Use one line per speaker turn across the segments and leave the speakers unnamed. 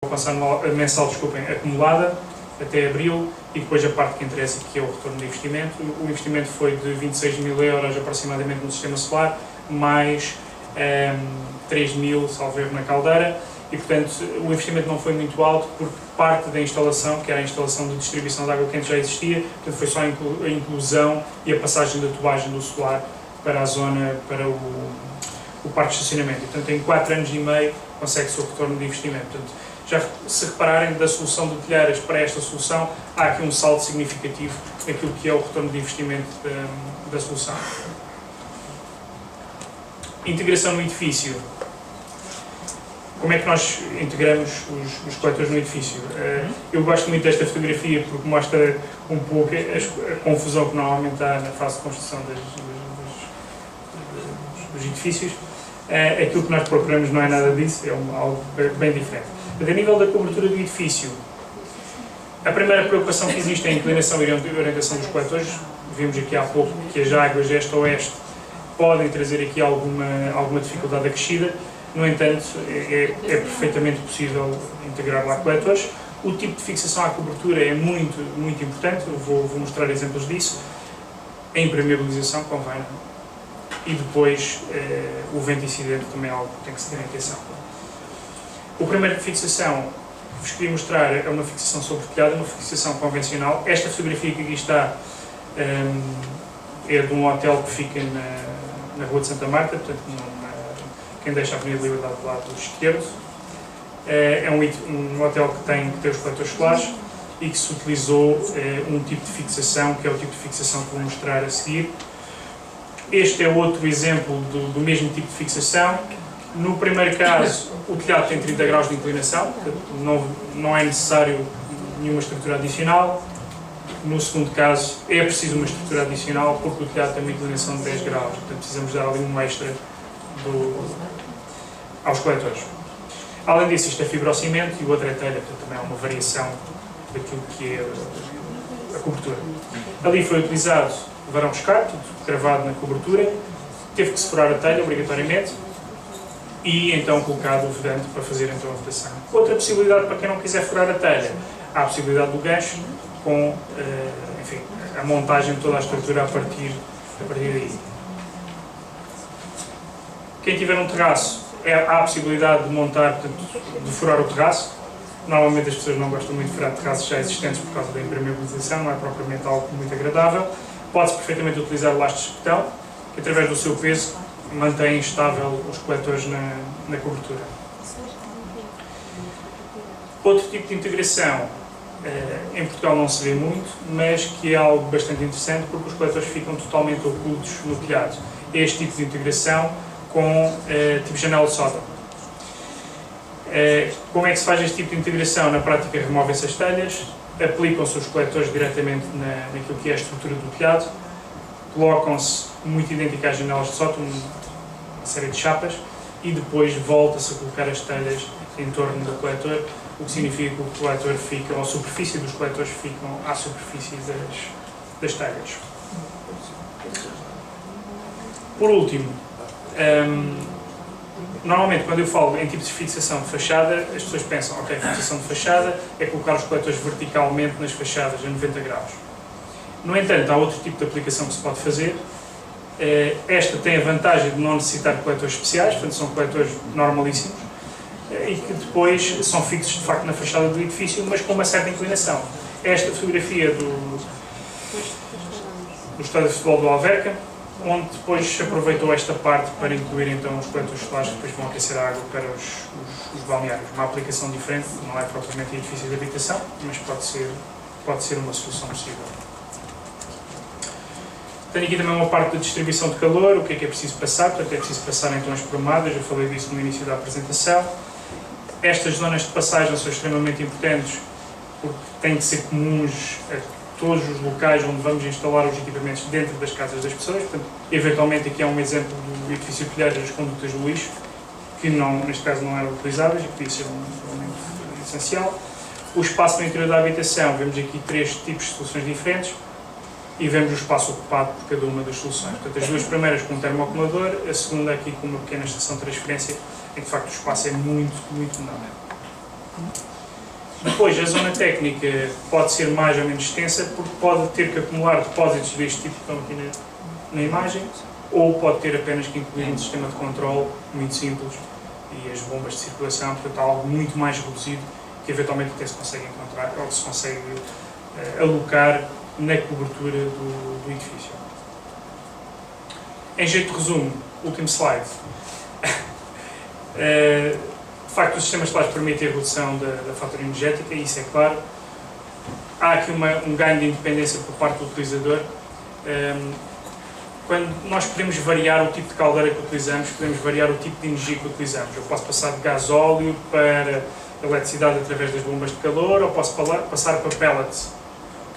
poupança mensal, desculpem, acumulada até abril, e depois a parte que interessa, que é o retorno de investimento. O investimento foi de 26.000 euros aproximadamente no sistema solar, mais 3.000, salvo erro, na caldeira, e portanto o investimento não foi muito alto porque parte da instalação, que era a instalação de distribuição de água quente, já existia, portanto foi só a inclusão e a passagem da tubagem do solar para a zona, para o parque de estacionamento. E, portanto, em 4 anos e meio consegue-se o retorno de investimento. Portanto, já se repararem da solução de telheiras para esta solução, há aqui um salto significativo naquilo que é o retorno de investimento da solução. Integração no edifício. Como é que nós integramos os coletores no edifício? Eu gosto muito desta fotografia porque mostra um pouco a confusão que normalmente há na fase de construção dos edifícios. Aquilo que nós procuramos não é nada disso, é algo bem diferente. A nível da cobertura do edifício, a primeira preocupação que existe é a inclinação e orientação dos coletores. Vimos aqui há pouco que as águas este-oeste podem trazer aqui alguma dificuldade acrescida. No entanto, é perfeitamente possível integrar lá coletores. O tipo de fixação à cobertura é muito, muito importante, eu vou mostrar exemplos disso. A impermeabilização convém, e depois o vento incidente também é algo que tem que se ter em atenção. O primeiro de fixação que vos queria mostrar é uma fixação sobre telhado, uma fixação convencional. Esta fotografia que aqui está é de um hotel que fica na Rua de Santa Marta, portanto, quem deixa a Avenida Liberdade do lado esquerdo. É um hotel que tem os coletores solares e que se utilizou um tipo de fixação, que é o tipo de fixação que vou mostrar a seguir. Este é outro exemplo do mesmo tipo de fixação. No primeiro caso, o telhado tem 30 graus de inclinação, não é necessário nenhuma estrutura adicional. No segundo caso, é preciso uma estrutura adicional porque o telhado tem uma inclinação de 10 graus, portanto precisamos dar ali um extra aos coletores. Além disso, isto é fibrocimento e o outro é telha, portanto também é uma variação daquilo que é a cobertura. Ali foi utilizado varão escar, tudo cravado na cobertura, teve que se furar a telha obrigatoriamente e então colocado o vedante para fazer então a vedação. Outra possibilidade para quem não quiser furar a telha, há a possibilidade do gancho com enfim, a montagem de toda a estrutura a partir daí. Quem tiver um terraço, há a possibilidade de montar, portanto, de furar o terraço. Normalmente as pessoas não gostam muito de furar terraços já existentes por causa da impermeabilização, não é propriamente algo muito agradável. Pode-se perfeitamente utilizar lastres de betão, que através do seu peso mantém estável os coletores na cobertura. Outro tipo de integração, em Portugal não se vê muito, mas que é algo bastante interessante porque os coletores ficam totalmente ocultos no telhado. É este tipo de integração com tipo janela de sótão. Como é que se faz este tipo de integração? Na prática removem-se as telhas, aplicam-se os coletores diretamente naquilo que é a estrutura do telhado, colocam-se muito idênticas às janelas de sótão, uma série de chapas, e depois volta-se a colocar as telhas em torno do coletor, o que significa que o coletor fica, ou a superfície dos coletores ficam à superfície das telhas. Por último, normalmente quando eu falo em tipos de fixação de fachada, as pessoas pensam, ok, fixação de fachada é colocar os coletores verticalmente nas fachadas a 90 graus. No entanto, há outro tipo de aplicação que se pode fazer. Esta tem a vantagem de não necessitar de coletores especiais, portanto são coletores normalíssimos, e que depois são fixos de facto na fachada do edifício, mas com uma certa inclinação. Esta fotografia do estádio de futebol do Alverca, onde depois se aproveitou esta parte para incluir então os coletores solares que depois vão aquecer a água para os balneários. Uma aplicação diferente, não é propriamente edifício de habitação, mas pode ser uma solução possível. Tenho aqui também uma parte de distribuição de calor, o que é preciso passar, portanto é preciso passar então as prumadas, eu falei disso no início da apresentação. Estas zonas de passagem são extremamente importantes porque têm que ser comuns a todos os locais onde vamos instalar os equipamentos dentro das casas das pessoas. Portanto, eventualmente aqui há um exemplo do edifício de telheiras das condutas do lixo, que neste caso não eram utilizáveis e que podia ser um elemento essencial. O espaço no interior da habitação, vemos aqui 3 tipos de soluções diferentes e vemos o espaço ocupado por cada uma das soluções. Portanto, as duas primeiras com um termoacumulador, a segunda aqui com uma pequena estação de transferência, em que de facto o espaço é muito, muito menor. Depois, a zona técnica pode ser mais ou menos extensa, porque pode ter que acumular depósitos deste tipo que estão aqui na imagem, ou pode ter apenas que incluir um sistema de controle muito simples e as bombas de circulação, portanto, algo muito mais reduzido que eventualmente até se consegue encontrar ou se consegue alocar na cobertura do edifício. Em jeito de resumo, último slide. De facto, os sistemas solares permitem a redução da fatura energética, e isso é claro. Há aqui um ganho de independência por parte do utilizador. Quando nós podemos variar o tipo de caldeira que utilizamos, podemos variar o tipo de energia que utilizamos. Eu posso passar de gasóleo para eletricidade através das bombas de calor, ou posso passar para pellets.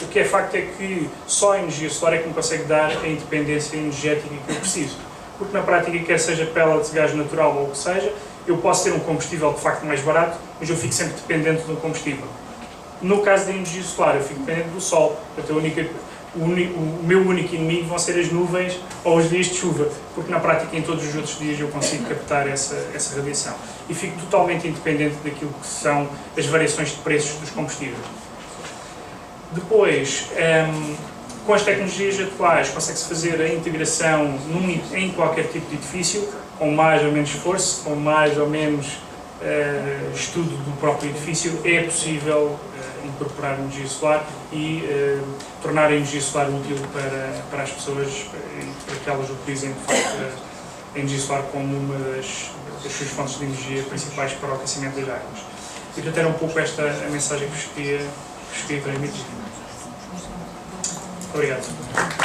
O que é facto é que só a energia solar é que me consegue dar a independência energética que eu preciso. Porque na prática, quer seja pellets, gás natural ou o que seja, eu posso ter um combustível de facto mais barato, mas eu fico sempre dependente do combustível. No caso da energia solar, eu fico dependente do sol. Portanto, o meu único inimigo vão ser as nuvens ou os dias de chuva, porque na prática em todos os outros dias eu consigo captar essa radiação. E fico totalmente independente daquilo que são as variações de preços dos combustíveis. Depois, com as tecnologias atuais, consegue-se fazer a integração em qualquer tipo de edifício, com mais ou menos esforço, com mais ou menos estudo do próprio edifício, é possível incorporar energia solar e tornar a energia solar útil para as pessoas e para que elas utilizem, de facto, a energia solar como uma das suas fontes de energia principais para o aquecimento das águas. E, portanto, era um pouco esta a mensagem que vos queria transmitir. Obrigado.